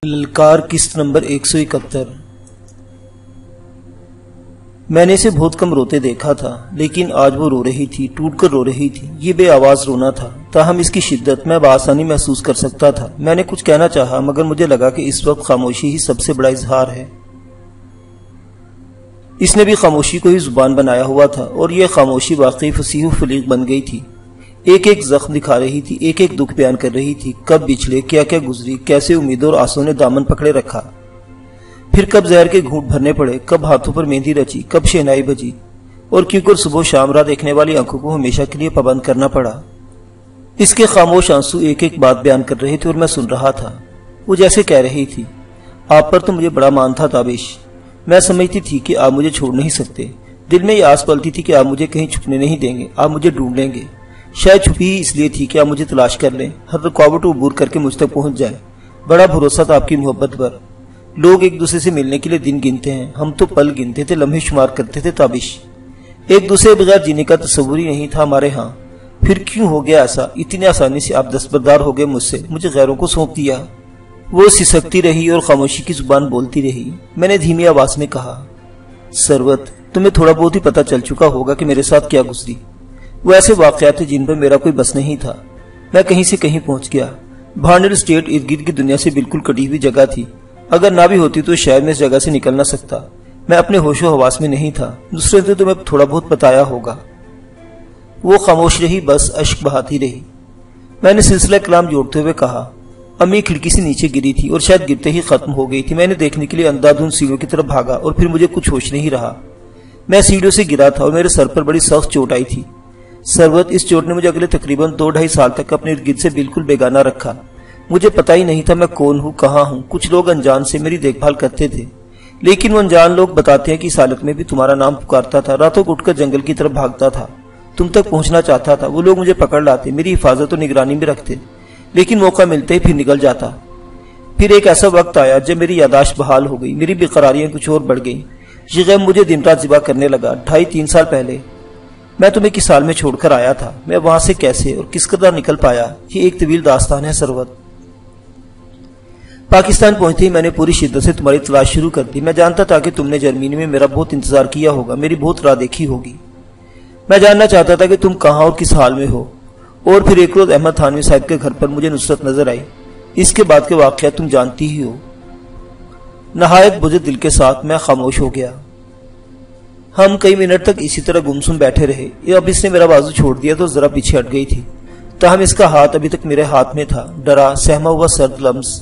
للکار قسط نمبر 171۔ میں نے اسے بہت کم روتے دیکھا تھا، لیکن آج وہ رو رہی تھی، ٹوٹ کر رو رہی تھی۔ یہ بے آواز رونا تھا، تاہم اس کی شدت میں بآسانی محسوس کر سکتا تھا۔ میں نے کچھ کہنا چاہا، مگر مجھے لگا کہ اس وقت خاموشی ہی سب سے بڑا اظہار ہے۔ اس نے بھی خاموشی کو ہی زبان بنایا ہوا تھا، اور یہ خاموشی واقعی فصیح و فلیق بن گئی تھی۔ ایک ایک زخم دکھا رہی تھی، ایک ایک دکھ بیان کر رہی تھی۔ کب بچھڑے، کیا کیا گزری، کیسے امیدوں اور آسوں نے دامن پکڑے رکھا، پھر کب زہر کے گھونٹ بھرنے پڑے، کب ہاتھوں پر مہندی رچی، کب شہنائی بجی، اور کیوں کر صبح شام راہ دیکھنے والی آنکھوں کو ہمیشہ کے لیے پابند کرنا پڑا۔ اس کے خاموش آنسو ایک ایک بات بیان کر رہے تھے اور میں سن رہا تھا۔ وہ جیسے کہہ رہی تھی، آپ پر تو مجھے بڑا مان تھا تابش، میں سمجھتی تھی کہ آپ مجھے چھوڑ نہیں سکتے۔ دل میں یہ آس پلتی تھی کہ آپ مجھے کہیں چھپنے نہیں دیں گے، آپ مجھے ڈھونڈ لیں گے۔ شاید چھپی ہی اس لیے تھی کہ آپ مجھے تلاش کر لیں، ہر رکاوٹ عبور کر کے مجھ تک پہنچ جائیں۔ بڑا بھروسہ تھا آپ کی محبت پر۔ لوگ ایک دوسرے سے ملنے کے لیے دن گنتے ہیں، ہم تو پل گنتے تھے، لمحے شمار کرتے تھے تابش۔ ایک دوسرے بغیر جینے کا تصور ہی نہیں تھا ہمارے ہاں۔ پھر کیوں ہو گیا ایسا؟ اتنی آسانی سے آپ دستبردار ہو گئے مجھ سے، مجھے غیروں کو سونپ دیا۔ وہ سسکتی رہی اور خاموشی کی زبان بولتی رہی۔ میں نے دھیمی آواز میں کہا، ثروت، تمہیں تھوڑا بہت ہی پتہ چل چکا ہوگا کہ میرے ساتھ کیا گزری۔ وہ ایسے واقعات تھے جن پر میرا کوئی بس نہیں تھا۔ میں کہیں سے کہیں پہنچ گیا۔ بھانڈر اسٹیٹ ارد گرد کی دنیا سے بالکل کٹی ہوئی جگہ تھی۔ اگر نہ بھی ہوتی تو شاید میں اس جگہ سے نکل نہ سکتا۔ میں اپنے ہوش و حواس میں نہیں تھا۔ دوسرے نے تمہیں تھوڑا بہت بتایا ہوگا۔ وہ خاموش رہی، بس اشک بہاتی رہی۔ میں نے سلسلہ کلام جوڑتے ہوئے کہا، امی کھڑکی سے نیچے گری تھی اور شاید گرتے ہی ختم ہو گئی تھی۔ میں نے دیکھنے کے لیے اندھا دھند سیڑھیوں کی طرف بھاگا اور پھر مجھے کچھ ہوش نہیں رہا۔ میں سیڑھیوں سے گرا تھا اور میرے سر پر بڑی سخت چوٹ آئی تھی۔ ثروت، اس چوٹ نے مجھے اگلے تقریباً 2-2.5 سال تک اپنے ارد گرد سے بالکل بیگانہ رکھا۔ مجھے پتہ ہی نہیں تھا میں کون ہوں، کہاں ہوں۔ کچھ لوگ انجان سے میری دیکھ بھال کرتے تھے، لیکن وہ انجان لوگ بتاتے ہیں کہ اس حالت میں بھی تمہارا نام پکارتا تھا، راتوں کو اٹھ کر جنگل کی طرف بھاگتا تھا، تم تک پہنچنا چاہتا تھا۔ وہ لوگ مجھے پکڑ لاتے، میری حفاظت اور نگرانی میں رکھتے، لیکن موقع ملتے ہی پھر نکل جاتا۔ پھر ایک ایسا وقت آیا جب میری یاداشت بحال ہو گئی، میری بےقراریاں کچھ اور بڑھ گئیں۔ یہ غم مجھے دن رات ذبح کرنے لگا۔ 2.5-3 سال پہلے میں تمہیں کس سال میں چھوڑ کر آیا تھا، میں وہاں سے کیسے اور کس قدر نکل پایا، یہ ایک طویل داستان ہے ثروت۔ پاکستان پہنچتے ہی میں نے پوری شدت سے تمہاری تلاش شروع کر دی۔ میں جانتا تھا کہ تم نے جرمنی میں میرا بہت انتظار کیا ہوگا، میری بہت راہ دیکھی ہوگی۔ میں جاننا چاہتا تھا کہ تم کہاں اور کس حال میں ہو۔ اور پھر ایک روز احمد تھانوی صاحب کے گھر پر مجھے نصرت نظر آئی۔ اس کے بعد کے واقعات تم جانتی ہی ہو۔ نہایت بجھے دل کے ساتھ میں خاموش ہو گیا۔ ہم کئی منٹ تک اسی طرح گمسم بیٹھے رہے۔ اب اس نے میرا بازو چھوڑ دیا تو ذرا پیچھے ہٹ گئی تھی، تاہم اس کا ہاتھ ابھی تک میرے ہاتھ میں تھا، ڈرا سہما ہوا سرد لمس۔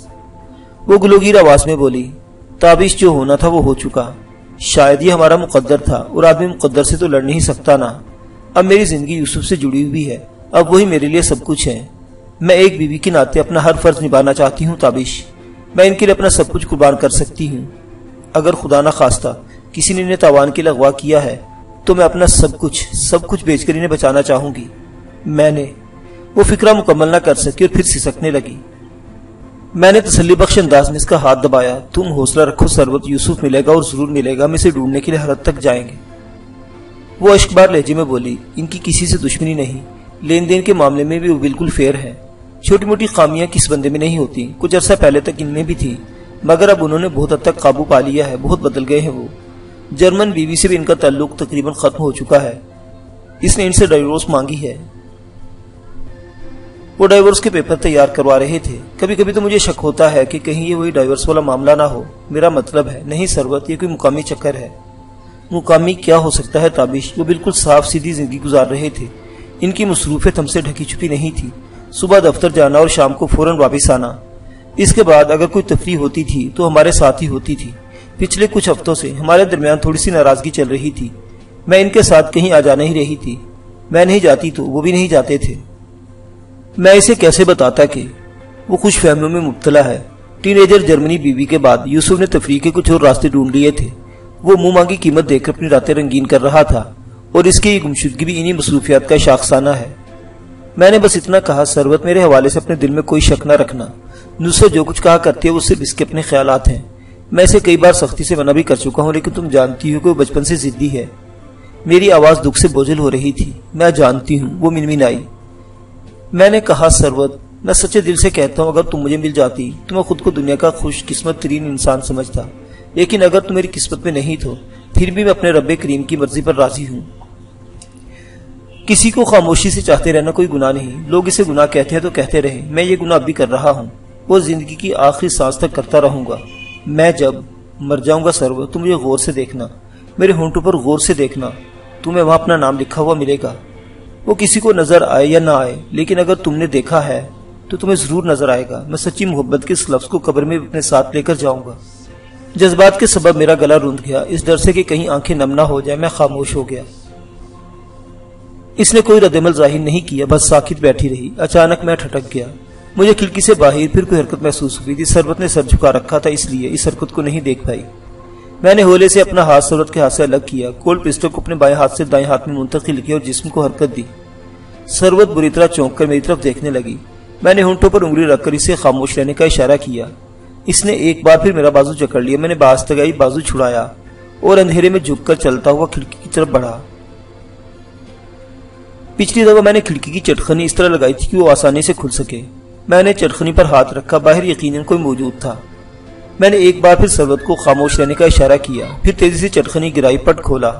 وہ گلوگیر آواز میں بولی، تابش، جو ہونا تھا وہ ہو چکا۔ شاید یہ ہمارا مقدر تھا، اور آدمی مقدر سے تو لڑ نہیں سکتا نا۔ اب میری زندگی یوسف سے جڑی ہوئی ہے، اب وہی میرے لیے سب کچھ ہے۔ میں ایک بیوی کے ناطے اپنا ہر فرض نبھانا چاہتی ہوں تابش۔ میں ان کے لیے اپنا سب کچھ قربان کر سکتی ہوں۔ اگر خدا نہ خواستہ کسی نے انہیں تاوان کے لیے اغوا کیا ہے تو میں اپنا سب کچھ بیچ کر انہیں بچانا چاہوں گی۔ میں نے وہ فکرہ مکمل نہ کر سکی اور پھر سسکنے لگی۔ میں نے تسلی بخش انداز میں اس کا ہاتھ دبایا۔ تم حوصلہ رکھو ثروت، یوسف ملے گا اور ضرور ملے گا، ہم اسے ڈھونڈنے کے لیے ہر حد تک جائیں گے۔ وہ اشکبار لہجے میں بولی، ان کی کسی سے دشمنی نہیں، لین دین کے معاملے میں بھی وہ بالکل فیئر ہے۔ چھوٹی موٹی خامیاں کس بندے میں نہیں ہوتی، کچھ عرصہ پہلے تک ان میں بھی تھی، مگر اب انہوں نے بہت حد تک قابو پا لیا ہے، بہت بدل گئے ہیں وہ۔ جرمن بیوی سے بھی ان کا تعلق تقریباً ختم ہو چکا ہے، اس نے ان سے ڈائیورس مانگی ہے۔ وہ ڈائیورس کے پیپر تیار کروا رہے تھے۔ کبھی کبھی تو مجھے شک ہوتا ہے کہ کہیں یہ وہی ڈائیورس والا معاملہ نہ ہو۔ میرا مطلب ہے، نہیں ثروت، یہ کوئی مقامی چکر ہے۔ مقامی کیا ہو سکتا ہے تابش؟ وہ بالکل صاف سیدھی زندگی گزار رہے تھے، ان کی مصروفیت ہم سے ڈھکی چھپی نہیں تھی۔ صبح دفتر جانا اور شام کو فوراً واپس آنا۔ اس کے بعد اگر کوئی تفریح ہوتی تھی تو ہمارے ساتھ ہی ہوتی تھی۔ پچھلے کچھ ہفتوں سے ہمارے درمیان تھوڑی سی ناراضگی چل رہی تھی۔ میں ان کے ساتھ کہیں آ جا نہیں رہی تھی، میں نہیں جاتی تو وہ بھی نہیں جاتے تھے۔ میں اسے کیسے بتاتا کہ وہ خوش فہمیوں میں مبتلا ہے۔ ٹین ایجر جرمنی بیوی کے بعد یوسف نے تفریح کے کچھ اور راستے ڈھونڈ لیے تھے۔ وہ منہ مانگی قیمت دے کر اپنی راتیں رنگین کر رہا تھا، اور اس کی یہ گمشدگی بھی انہی مصروفیات کا شاخسانہ ہے۔ میں نے بس اتنا کہا، ثروت، میرے حوالے سے اپنے دل میں کوئی شک نہ رکھنا۔ نصرت جو کچھ کہا کرتی ہے وہ صرف اس کے اپنے خیالات ہیں۔ میں اسے کئی بار سختی سے منع بھی کر چکا ہوں، لیکن تم جانتی ہو کہ وہ بچپن سے ضدی ہے۔ میری آواز دکھ سے بوجھل ہو رہی تھی۔ میں جانتی ہوں، وہ منمنائی۔ میں نے کہا، ثروت، میں سچے دل سے کہتا ہوں اگر تم مجھے مل جاتی تو میں خود کو دنیا کا خوش قسمت ترین انسان سمجھتا، لیکن اگر تم میری قسمت میں نہیں تو پھر بھی میں اپنے رب کریم کی مرضی پر راضی ہوں۔ کسی کو خاموشی سے چاہتے رہنا کوئی گناہ نہیں، لوگ اسے گناہ کہتے ہیں تو کہتے رہے، میں یہ گناہ اب بھی کر رہا ہوں اور زندگی کی آخری سانس تک کرتا رہوں گا۔ میں جب مر جاؤں گا سرور، تم مجھے غور سے دیکھنا، میرے ہونٹوں پر غور سے دیکھنا، تمہیں وہاں اپنا نام لکھا ہوا ملے گا۔ وہ کسی کو نظر آئے یا نہ آئے، لیکن اگر تم نے دیکھا ہے تو تمہیں ضرور نظر آئے گا۔ میں سچی محبت کے اس لفظ کو قبر میں اپنے ساتھ لے کر جاؤں گا۔ جذبات کے سبب میرا گلا روند گیا، اس ڈر سے کہ کہیں آنکھیں نم نہ ہو جائے میں خاموش ہو گیا۔ اس نے کوئی رد عمل ظاہر نہیں کیا، بس ساکت بیٹھی رہی۔ اچانک میں ٹھٹک گیا، مجھے کھڑکی سے باہر پھر کوئی حرکت محسوس ہوئی تھی۔ سربت نے سر جھکا رکھا تھا، اس لیے اس حرکت کو نہیں دیکھ پائی۔ میں نے ہولے سے اپنا ہاتھ سربت کے ہاتھ سے الگ کیا، کولڈ پسٹل کو اپنے بائیں ہاتھ سے دائیں ہاتھ میں منتقل کیا اور جسم کو حرکت دی۔ سربت بری طرح چونک کر میری طرف دیکھنے لگی۔ میں نے ہونٹوں پر انگلی رکھ کر اسے خاموش رہنے کا اشارہ کیا۔ اس نے ایک بار پھر میرا بازو جکڑ لیا۔ میں نے باستگائی بازو چھڑایا اور اندھیرے میں جھک کر چلتا ہوا کھڑکی کی طرف بڑھا۔ پچھلی دفعہ میں نے کھڑکی کی چٹخنی اس طرح لگائی تھی کہ وہ آسانی سے کھل سکے۔ میں نے چٹخنی پر ہاتھ رکھا، باہر یقیناً کوئی موجود تھا۔ میں نے ایک بار پھر سربت کو خاموش رہنے کا اشارہ کیا، پھر تیزی سے چٹخنی گرائی، پٹ کھولا۔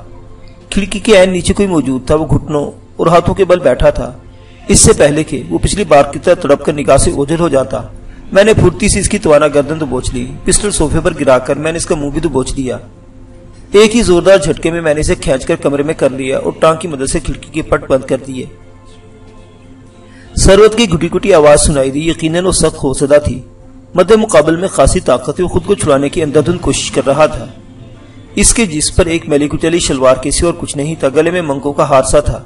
کھڑکی کے عین نیچے کوئی موجود تھا، وہ گھٹنوں اور ہاتھوں کے بل بیٹھا تھا۔ اس سے پہلے کہ وہ پچھلی بار کی طرح تڑپ کر نگاہ سے اوجھل ہو جاتا، میں نے پھرتی سے اس کی توانا گردن دبوچ لی۔ پسٹل صوفے پر گرا کر میں نے اس کا منہ بھی دبوچ لیا۔ ایک ہی زوردار جھٹکے میں نے اسے کھینچ کر کمرے میں کر لیا اور ٹانگ کی مدد سے کھڑکی کے پٹ بند کر دیے۔ سربت کی گھٹی گھٹی آواز سنائی دی، یقیناً وہ سخت خوفزدہ تھی۔ مد مقابل میں خاصی طاقت، وہ خود کو چھڑانے کی اندھادھند کوشش کر رہا تھا۔ اس کے جسم پر ایک میلی کچلی شلوار کے سوا اور کچھ نہیں تھا، گلے میں منگوں کا ہار سا تھا۔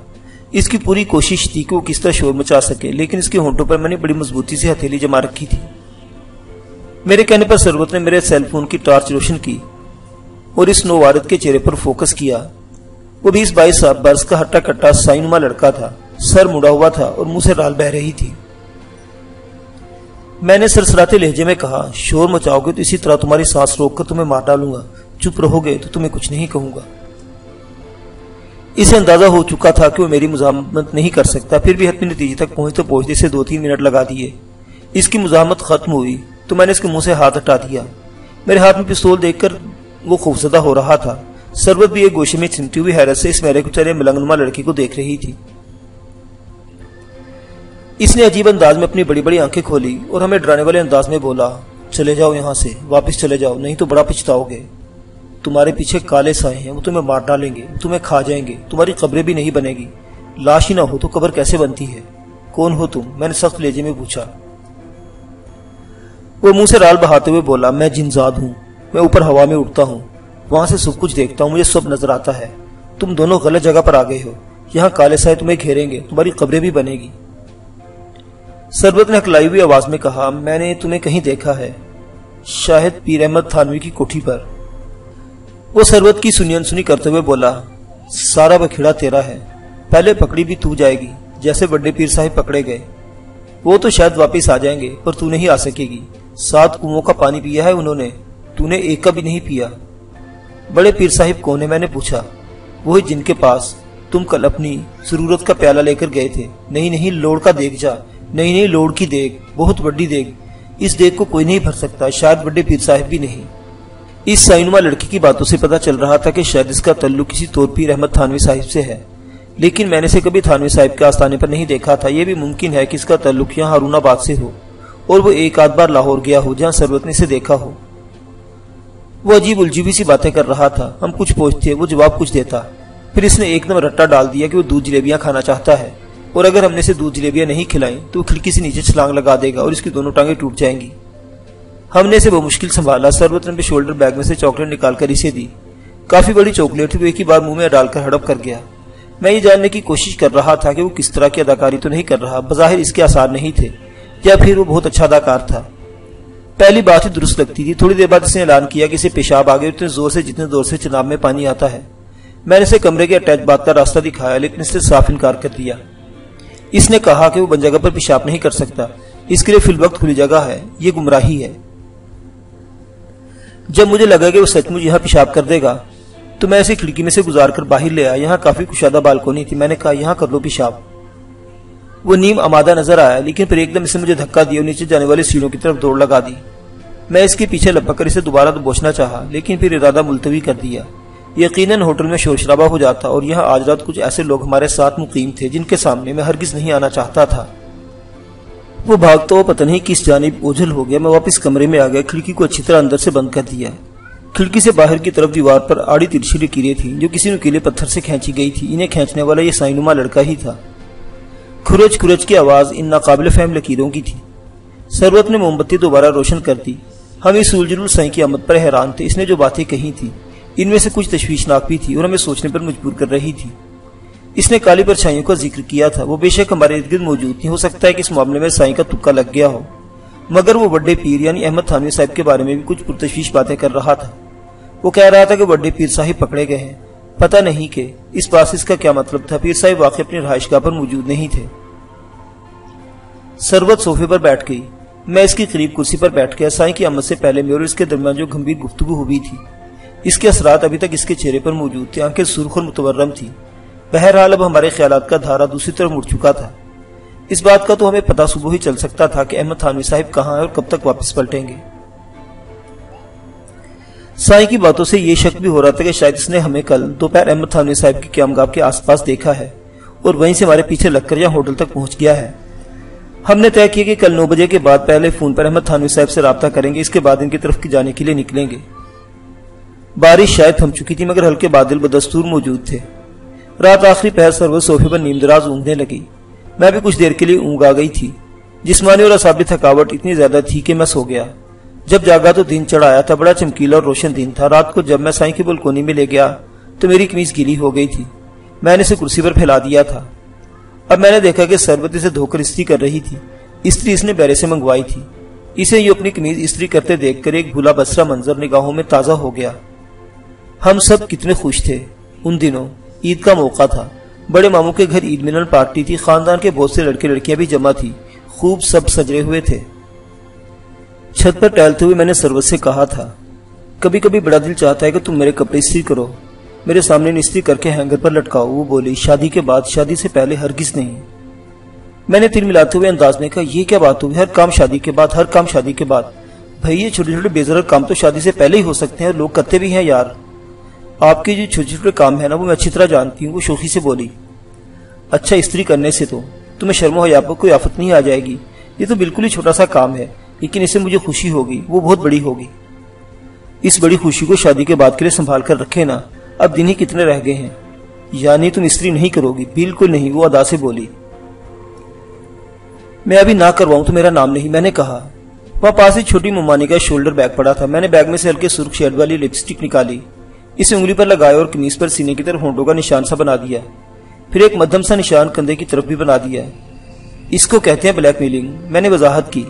اس کی پوری کوشش تھی کہ وہ کس طرح شور مچا سکے، لیکن اس کے ہونٹوں پر میں نے بڑی مضبوطی سے ہتھیلی جما رکھی تھی۔ میرے کہنے پر سربت نے میرے سیل فون کی ٹارچ روشن کی اور اس نووارد کے چہرے پر فوکس کیا۔ وہ 20-22 برس کا ہٹا کٹا سائنما لڑکا تھا، سر مڑا ہوا تھا اور منہ سے رال بہ رہی تھی۔ میں نے سرسراتے لہجے میں کہا، شور مچاؤ گے تو اسی طرح تمہاری سانس روک کر تمہیں مار ڈالوں گا، چپ رہو گے تو تمہیں کچھ نہیں کہوں گا۔ اسے اندازہ ہو چکا تھا کہ وہ میری مزاحمت نہیں کر سکتا، پھر بھی حتمی نتیجے تک پہنچتے اسے 2-3 منٹ لگا دیے۔ اس کی مزاحمت ختم ہوئی تو میں نے اس کے منہ سے ہاتھ ہٹا دیا۔ میرے ہاتھ میں پستول دیکھ کر وہ خوفزدہ ہو رہا تھا۔ سربت بھی ایک گوشے میں چمٹی ہوئی حیرت سے اس میرے کو چلے ملنگنما لڑکی کو دیکھ رہی تھی۔ اس نے عجیب انداز میں اپنی بڑی بڑی آنکھیں کھولی اور ہمیں ڈرانے والے انداز میں بولا، چلے جاؤ یہاں سے، واپس چلے جاؤ، نہیں تو بڑا پچھتاؤ گے۔ تمہارے پیچھے کالے سائے ہیں، وہ تمہیں مار ڈالیں گے، وہ تمہیں کھا جائیں گے، تمہاری قبریں بھی نہیں بنے گی۔ لاش ہی نہ ہو تو قبر کیسے بنتی ہے؟ کون ہو تم؟ میں نے سخت لہجے میں پوچھا۔ وہ منہ سے رال بہاتے ہوئے بولا، میں جنزاد ہوں، میں اوپر ہوا میں اڑتا ہوں، وہاں سے سب کچھ دیکھتا ہوں، مجھے سب نظر آتا ہے۔ تم دونوں غلط جگہ پر آ گئے ہو، یہاں کالے سائے تمہیں گھیریں گے، تمہاری قبریں بھی بنے گی۔ سربت نے ہکلائی ہوئی آواز میں کہا، میں نے تمہیں کہیں دیکھا ہے، شاہد پیر احمد تھانوی کی کوٹھی پر۔ وہ سربت کی سنی انسنی کرتے ہوئے بولا، سارا بکھیڑا تیرا ہے، پہلے پکڑی بھی تو جائے گی جیسے بڑے پیر صاحب پکڑے گئے۔ وہ تو شاید واپس آ جائیں گے پر تو نہیں آ سکے گی۔ 7 کنووں کا پانی پیا ہے انہوں نے، تو نے ایک کا بھی نہیں پیا۔ بڑے پیر صاحب کون ہے؟ میں نے پوچھا۔ وہی جن کے پاس تم کل اپنی ضرورت کا پیالہ لے کر گئے تھے۔ نہیں لوڑ کا دیگ جا، نہیں لوڑ کی دیگ، بہت بڑی دیگ، اس دیگ کو کوئی نہیں بھر سکتا، شاید بڑے پیر صاحب بھی نہیں۔ اس سائنما لڑکی کی باتوں سے پتا چل رہا تھا کہ شاید اس کا تعلق کسی طور پیر احمد تھانوی صاحب سے ہے، لیکن میں نے اسے کبھی تھانوی صاحب کے آستانے پر نہیں دیکھا تھا۔ یہ بھی ممکن ہے کہ اس کا تعلق یہاں ہارون آباد سے ہو اور وہ ایک آدھ بار لاہور گیا ہو جہاں سربت نے اسے دیکھا ہو۔ وہ عجیب الجھوی سی باتیں کر رہا تھا، ہم کچھ پوچھتے وہ جواب کچھ دیتا۔ پھر اس نے ایک دم رٹا ڈال دیا کہ وہ دودھ جلیبیاں کھانا چاہتا ہے اور اگر ہم نے اسے دودھ جلیبیاں نہیں کھلائیں تو وہ کھڑکی سے نیچے چھلانگ لگا دے گا اور اس کی دونوں ٹانگیں ٹوٹ جائیں گی۔ ہم نے اسے بمشکل سنبھالا۔ سربت نے شولڈر بیگ میں سے چاکلیٹ نکال کر اسے دی۔ کافی بڑی چاکلیٹ تھی، وہ ایک ہی بار منہ میں ڈال کر ہڑپ کر گیا۔ میں یہ جاننے کی کوشش کر رہا تھا کہ وہ کس طرح کی اداکاری تو نہیں کر رہا، بظاہر اس کے آثار نہیں تھے، یا پھر وہ بہت اچھا اداکار تھا۔ پہلی بات ہی درست لگتی تھی۔ تھوڑی دیر بعد اس نے اعلان کیا کہ اسے پیشاب آ گئے، اتنے زور سے جتنے زور سے چناب میں پانی آتا ہے۔ میں نے اسے کمرے کے اٹیچ باتھ کا راستہ دکھایا، لیکن اس نے صاف انکار کر دیا۔ اس نے کہا کہ وہ بن جگہ پر پیشاب نہیں کر سکتا، اس کے لیے فی الوقت کھلی جگہ ہے، یہ گمراہی ہے۔ جب مجھے لگا کہ وہ سچ مچ یہاں پیشاب کر دے گا تو میں اسے کھڑکی میں سے گزار کر باہر لے آیا۔ یہاں کافی کشادہ بالکونی تھی، میں نے کہا، یہاں کر لو پیشاب۔ وہ نیم آمادہ نظر آیا، لیکن پھر ایک دم اس نے مجھے دھکا دیا اور نیچے جانے والی سیڑھیوں کی طرف دوڑ لگا دی۔ میں اس کے پیچھے لپک کر اسے دوبارہ دبوچنا چاہا، لیکن پھر ارادہ ملتوی کر دیا۔ یقیناً ہوٹل میں شور شرابہ ہو جاتا اور یہاں آج رات کچھ ایسے لوگ ہمارے ساتھ مقیم تھے جن کے سامنے میں ہرگز نہیں آنا چاہتا تھا۔ وہ بھاگتا ہوا پتہ نہیں کس جانب اوجھل ہو گیا۔ میں واپس کمرے میں آ گیا، کھڑکی کو اچھی طرح اندر سے بند کر دیا۔ کھڑکی سے باہر کی طرف دیوار پر آڑی ترچھی لکیریں تھیں جو کسی نکیلے پتھر سے کھینچی گئی تھی۔ انہیں کھینچنے والا یہ سائنما لڑکا ہی تھا۔ کھرچ کھرچ کی آواز ان ناقابل فہم لکیروں کی تھی۔ ثروت نے موم بتی دوبارہ روشن کر دی۔ ہم اس سولجرل سائیں کی آمد پر حیران تھے۔ اس نے جو باتیں کہی تھیں ان میں سے کچھ تشویشناک بھی تھی اور ہمیں سوچنے پر مجبور کر رہی تھی۔ اس نے کالی پرچھائیوں کا ذکر کیا تھا، وہ بے شک ہمارے ارد گرد موجود تھی۔ ہو سکتا ہے کہ اس معاملے میں سائیں کا تکا لگ گیا ہو، مگر وہ بڑے پیر یعنی احمد تھانوی صاحب کے بارے میں بھی کچھ پرتشویش باتیں کر رہا تھا۔ وہ کہہ رہا تھا کہ بڑے پیر صاحب پکڑے گئے ہیں۔ پتہ نہیں کہ اس پراسس کا کیا مطلب تھا۔ پیر صاحب واقعی اپنی رہائش گاہ پر موجود نہیں تھے۔ ثروت صوفے پر بیٹھ گئی، میں اس کی قریب کرسی پر بیٹھ گیا۔ سائیں کی آمد سے پہلے میرے اور اس کے درمیان جو گمبھیر گفتگو ہوئی تھی اس کے اثرات ابھی تک اس کے چہرے پر موجود تھے۔ آنکھیں سرخ اور متورم تھی۔ بہرحال اب ہمارے خیالات کا دھارا دوسری طرف مڑ چکا تھا۔ اس بات کا تو ہمیں پتہ صبح ہی چل سکتا تھا کہ احمد تھانوی صاحب کہاں ہیں اور کب تک واپس پلٹیں گے۔ سائیں کی باتوں سے یہ شک بھی ہو رہا تھا کہ شاید اس نے ہمیں کل دوپہر احمد تھانوی صاحب کی قیامگاہ کے آس پاس دیکھا ہے اور وہیں سے ہمارے پیچھے لگ کر یہاں ہوٹل تک پہنچ گیا ہے۔ ہم نے طے کیا کہ کل 9 بجے کے بعد پہلے فون پر احمد تھانوی صاحب سے رابطہ کریں گے، اس کے بعد ان کی طرف جانے کے لیے نکلیں گے۔ بارش شاید تھم چکی تھی مگر ہلکے بادل بدستور موجود تھے۔ رات آخری پہر ثروت صوفے پر نیم دراز اونگنے لگی۔ میں بھی کچھ دیر کے لیے اونگ آ گئی تھی۔ جسمانی اور اعصابی تھکاوٹ اتنی زیادہ تھی کہ میں سو گیا۔ جب جاگا تو دن چڑھ آیا تھا، بڑا چمکیلا اور روشن دن تھا۔ رات کو جب میں سائیں کی بلکونی میں لے گیا تو میری قمیض گیلی ہو گئی تھی۔ میں نے اسے کرسی پر پھیلا دیا تھا۔ اب میں نے دیکھا کہ ثروت اسے دھو کر استری کر رہی تھی۔ استری اس نے بیرے سے منگوائی تھی۔ اسے یہ اپنی قمیض استری کرتے دیکھ کر ایک بھولا بسرا منظر نگاہوں میں تازہ ہو گیا۔ ہم سب کتنے خوش تھے۔ ان دنوں عید کا موقع تھا۔ بڑے ماموں کے گھر عید ملن پارٹی تھی۔ خاندان کے بہت سے لڑکے لڑکیاں بھی جمع تھی۔ خوب سب سجے ہوئے تھے۔ چھت پر ٹہلتے ہوئے میں نے ثروت سے کہا تھا، کبھی کبھی بڑا دل چاہتا ہے کہ تم میرے کپڑے استری کرو، میرے سامنے استری کر کے ہینگر پر لٹکاؤ۔ وہ بولی، شادی کے بعد، شادی سے پہلے ہرگز نہیں۔ میں نے تل ملاتے ہوئے انداز میں کہا، یہ کیا بات ہوئی؟ ہر کام شادی کے بعد، ہر کام شادی کے بعد؟ بھائی یہ چھوٹے چھوٹے بے ضرر کام تو شادی سے پہلے ہی ہو سکتے ہیں اور لوگ کرتے بھی ہیں یار۔ آپ کے جو چھوٹے چھوٹے کام ہیں نا وہ میں اچھی طرح جانتی ہوں۔ وہ شوخی سے بولی، اچھا استری کرنے سے تو تمہیں شرم و حیا پر کوئی آفت نہیں آ جائے گی؟ یہ تو بالکل ہی چھوٹا سا کام ہے، لیکن اس سے مجھے خوشی ہوگی، وہ بہت بڑی ہوگی۔ اس بڑی خوشی کو شادی کے بعد کے لیے سنبھال کر رکھے نا، اب دن ہی کتنے رہ گئے ہیں۔ یعنی تم استری نہیں کرو گی؟ بالکل نہیں، وہ ادا سے بولی۔ میں ابھی نہ کرواؤں تو میرا نام نہیں، میں نے کہا۔ وہاں پاس ہی چھوٹی ممانی کا شولڈر بیگ پڑا تھا۔ میں نے بیگ میں سے ہلکے سرخ شیڈ والی لپسٹک نکالی، اسے انگلی پر لگایا اور قمیص پر سینے کی طرف ہونٹوں کا نشان سا بنا دیا، پھر ایک مدھم سا نشان کندھے کی طرف بھی بنا دیا۔ اس کو کہتے ہیں بلیک میلنگ، میں نے وضاحت کی۔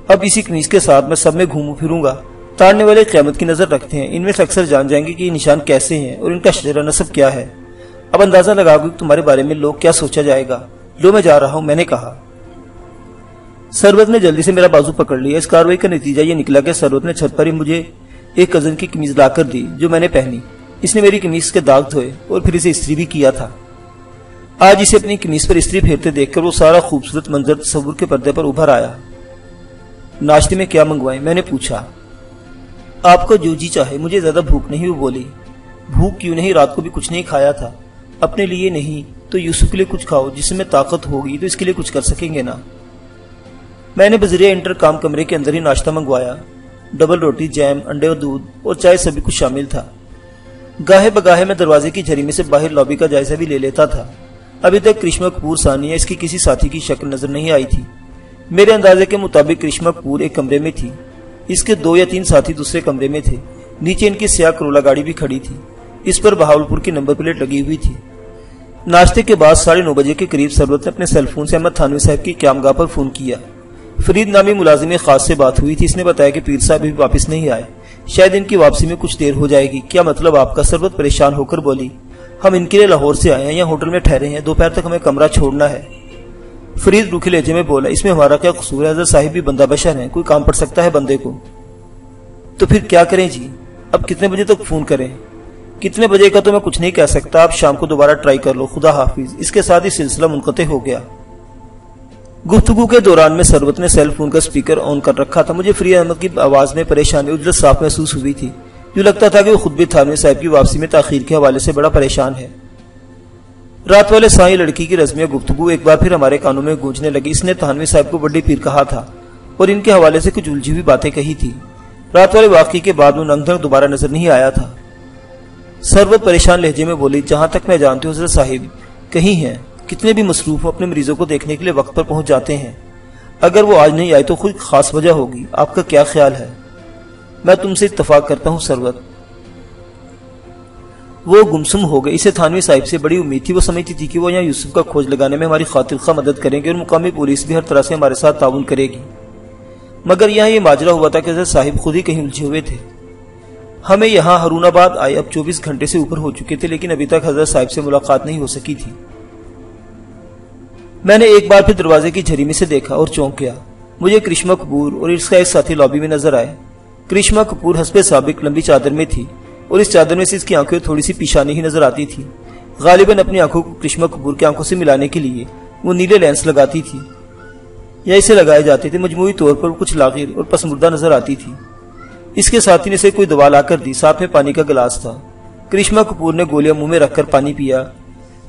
اب اسی قمیص کے ساتھ میں سب میں گھوموں پھروں گا۔ تاڑنے والے قیامت کی نظر رکھتے ہیں، ان میں سے اکثر جان جائیں گے کہ یہ نشان کیسے ہیں اور ان کا شجرہ نسب کیا ہے۔ اب اندازہ لگاؤ کہ تمہارے بارے میں لوگ کیا سوچا جائے گا۔ لو میں جا رہا ہوں، میں نے کہا۔ ثروت نے جلدی سے میرا بازو پکڑ لیا۔ اس کارروائی کا نتیجہ یہ نکلا کہ ثروت نے چھت پر ہی مجھے ایک کزن کی قمیض لا کر دی جو میں نے پہنی۔ اس نے میری قمیض کے داغ دھوئے اور پھر اسے استری بھی کیا تھا۔ آج اسے اپنی قمیض پر استری پھیرتے دیکھ کر وہ سارا خوبصورت منظر تصور کے پردے پر ابھر آیا۔ ناشتے میں کیا منگوائیں؟ میں نے پوچھا۔ آپ کو جو جی چاہے، مجھے زیادہ بھوک نہیں، وہ بولی۔ بھوک کیوں نہیں؟ رات کو بھی کچھ نہیں کھایا تھا۔ اپنے لیے نہیں تو یوسف کے لیے کچھ کھاؤ، جس میں طاقت ہوگی تو اس کے لیے کچھ کر سکیں گے نا۔ میں نے بذریعہ انٹرکام کمرے کے اندر ہی ناشتہ منگوایا۔ ڈبل روٹی، جیم، انڈے اور دودھ اور چائے سبھی کچھ شامل تھا۔ گاہے بگاہے میں دروازے کی جھری میں سے باہر لابی کا جائزہ بھی لے لیتا تھا۔ ابھی تک کرشمہ کپور ثانیہ اس کی کسی ساتھی کی شکل نظر نہیں آئی تھی۔ میرے اندازے کے مطابق کرشمہ کپور ایک کمرے میں تھی، اس کے 2 یا 3 ساتھی دوسرے کمرے میں تھے۔ نیچے ان کی سیاہ کرولا گاڑی بھی کھڑی تھی، اس پر بہاولپور کی نمبر پلیٹ لگی ہوئی تھی۔ ناشتے کے بعد 9:30 بجے کے قریب ثروت نے اپنے سیل فون سے احمد تھانوی صاحب کی قیامگاہ پر فون کیا۔ فرید نامی ملازم خاص سے بات ہوئی تھی۔ اس نے بتایا کہ پیر صاحب بھی واپس نہیں آئے، شاید ان کی واپسی میں کچھ دیر ہو جائے گی۔ کیا مطلب آپ کا؟ ثروت پریشان ہو کر بولی۔ ہم ان کے لیے لاہور سے آئے ہیں، یا ہوٹل میں ٹھہرے ہیں، دوپہر تک ہمیں کمرہ چھوڑنا ہے۔ فرید روکھے لہجے میں بولا، اس میں ہمارا کیا قصور ہے؟ حضرت صاحب بھی بندہ بشر ہیں، کوئی کام پڑ سکتا ہے بندے کو۔ تو پھر کیا کریں جی؟ اب کتنے بجے تک فون کریں؟ کتنے بجے کا تو میں کچھ نہیں کہہ سکتا، آپ شام کو دوبارہ ٹرائی کر لو۔ خدا حافظ۔ اس کے ساتھ ہی سلسلہ منقطع ہو گیا۔ گفتگو کے دوران میں سربت نے سیل فون کا اسپیکر آن کر رکھا تھا۔ مجھے فریہ احمد کی آواز میں پریشانی اجلت صاف محسوس ہوئی تھی۔ یوں لگتا تھا کہ وہ خود بھی تھانوی صاحب کی واپسی میں تاخیر کے حوالے سے بڑا پریشان ہے۔ رات والے سائیں لڑکی کی رزمیہ گفتگو ایک بار پھر ہمارے کانوں میں گونجنے لگی۔ اس نے تھانوی صاحب کو بڑی پیر کہا تھا اور ان کے حوالے سے کچھ الجھی ہوئی باتیں کہی تھی۔ رات والے واقعے کے بعد وہ ننگ دھنگ دوبارہ نظر نہیں آیا تھا۔ سربت پریشان لہجے میں بولی، جہاں تک میں جانتی ہوں حضرت صاحب کہیں ہیں، کتنے بھی مصروف ہو اپنے مریضوں کو دیکھنے کے لیے وقت پر پہنچ جاتے ہیں۔ اگر وہ آج نہیں آئے تو کوئی خاص وجہ ہوگی، آپ کا کیا خیال ہے؟ میں تم سے اتفاق کرتا ہوں سربت۔ وہ گمسم ہو گئے۔ اسے تھانوی صاحب سے بڑی امید تھی۔ وہ سمجھتی تھی کہ وہ یہاں یوسف کا کھوج لگانے میں ہماری خاطر خواہ مدد کریں گے اور مقامی پولیس بھی ہر طرح سے ہمارے ساتھ تعاون کرے گی، مگر یہاں یہ ماجرا ہوا تھا کہ حضرت صاحب خود ہی کہیں الجھے ہوئے تھے۔ ہمیں یہاں ہارون آباد آئے اب 24 گھنٹے سے اوپر ہو چکے تھے، لیکن ابھی تک حضرت صاحب سے ملاقات نہیں ہو سکی تھی۔ میں نے ایک بار پھر دروازے کی جھری میں سے دیکھا اور چونک گیا۔ مجھے کرشمہ کپور اور اس کا ایک ساتھی لابی میں نظر آئے۔ کرشمہ کپور حسب سابق لمبی چادر میں تھی اور اس چادر میں سے اس کی آنکھیں تھوڑی سی پیشانی ہی نظر آتی تھی۔ غالباً اپنی آنکھوں کو کرشمہ کپور کی آنکھوں سے ملانے کے لیے وہ نیلے لینس لگاتی تھی یا اسے لگائے جاتے تھے۔ مجموعی طور پر کچھ لاغر اور پسمردہ نظر آتی تھی۔ اس کے ساتھی نے اسے کوئی دوا لا کر دی، ساتھ میں پانی کا گلاس تھا۔ کرشمہ کپور نے گولیاں منہ میں رکھ کر پانی پیا۔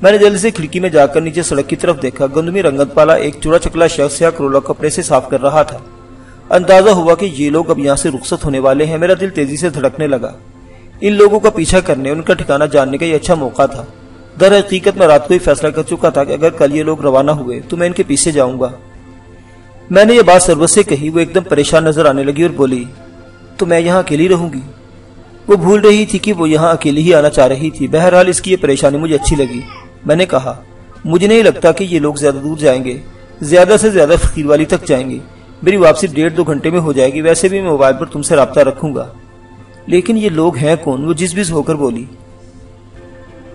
میں نے جلدی سے کھڑکی میں جا کر نیچے سڑک کی طرف دیکھا۔ گندمی رنگت والا ایک چوڑا چکلا شخص یا کرولا کپڑے سے صاف کر رہا تھا۔ اندازہ ہوا کہ یہ لوگ اب یہاں سے رخصت ہونے والے ہیں۔ میرا دل تیزی سے دھڑکنے لگا۔ ان لوگوں کا پیچھا کرنے، ان کا ٹھکانہ جاننے کا یہ اچھا موقع تھا۔ در حقیقت میں رات کو ہی فیصلہ کر چکا تھا کہ اگر کل یہ لوگ روانہ ہوئے تو میں ان کے پیچھے جاؤں گا۔ میں نے یہ بات سربت سے کہی۔ وہ ایک دم پریشان نظر آنے لگی اور بولی، تو میں یہاں اکیلی رہوں گی؟ وہ بھول رہی تھی کہ وہ یہاں اکیلی ہی آنا چاہ رہی تھی۔ بہرحال اس کی یہ پریشانی مجھے اچھی لگی۔ میں نے کہا، مجھے نہیں لگتا کہ یہ لوگ زیادہ دور جائیں گے، زیادہ سے زیادہ فقیر والی تک جائیں گے۔ میری واپسی 1.5-2 گھنٹے میں ہو جائے گی۔ ویسے بھی میں موبائل پر تم سے رابطہ رکھوں گا۔ لیکن یہ لوگ ہیں کون؟ وہ جس بز ہو کر بولی۔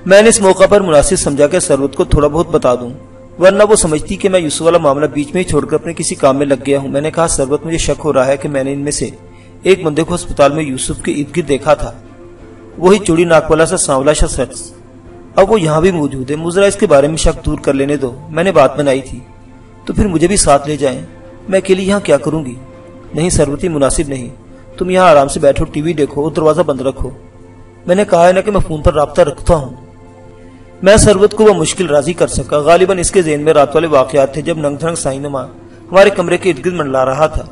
میں نے اس موقع پر مناسب سمجھا کہ سربت کو تھوڑا بہت بتا دوں، ورنہ وہ سمجھتی کہ میں یوسف والا معاملہ بیچ میں ہی چھوڑ کر اپنے کسی کام میں لگ گیا ہوں۔ میں نے کہا، سربت مجھے شک ہو رہا ہے کہ میں نے ان میں سے ایک بندے کو ہسپتال میں یوسف کے ارد گرد دیکھا تھا، وہی چوڑی ناک والا سا سانولا سا شخص۔ اب وہ یہاں بھی موجود ہے۔ مجھے اس کے بارے میں شک دور کر لینے دو۔ میں نے بات بنائی تھی، تو پھر مجھے بھی ساتھ لے جائیں۔ میں اکیلی یہاں کیا کروں گی؟ نہیں سربتی، مناسب نہیں۔ تم یہاں آرام سے بیٹھو، ٹی وی دیکھو اور دروازہ بند رکھو۔ میں نے کہا ہے نا کہ میں فون پر رابطہ رکھتا ہوں۔ میں سربت کو وہ مشکل راضی کر سکا۔ غالباً اس کے ذہن میں رات والے واقعات تھے جب ننگ دھنگ سائنما ہمارے کمرے کے ارد گرد منڈلا رہا تھا۔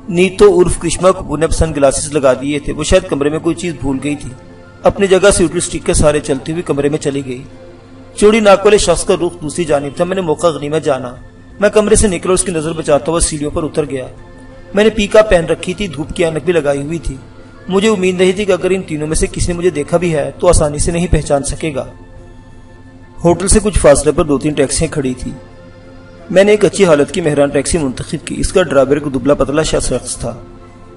نیتو عرف کرشمہ کپور نے سن گلاسز لگا دیے تھے۔ وہ شاید کمرے میں کوئی چیز بھول گئی تھی۔ اپنی جگہ سے اٹھی اسٹک کے سہارے چلتی ہوئی کمرے میں چلی گئی۔ چوڑی ناک والے شخص کا رخ دوسری جانب تھا۔ میں نے موقع غنیمت جانا۔ میں کمرے سے نکلا اور اس کی نظر بچاتا ہوا سیڑھیوں پر اتر گیا۔ میں نے پیکا پہن رکھی تھی، دھوپ کی اینک بھی لگائی ہوئی تھی۔ مجھے امید نہیں تھی کہ اگر ان تینوں میں سے کسی نے مجھے دیکھا بھی ہے تو آسانی سے نہیں پہچان سکے گا۔ ہوٹل سے کچھ فاصلے پر 2-3 ٹیکسیاں کھڑی تھی۔ میں نے ایک اچھی حالت کی مہران ٹیکسی منتخب کی۔ اس کا ڈرائیور ایک دبلا پتلا شخص تھا۔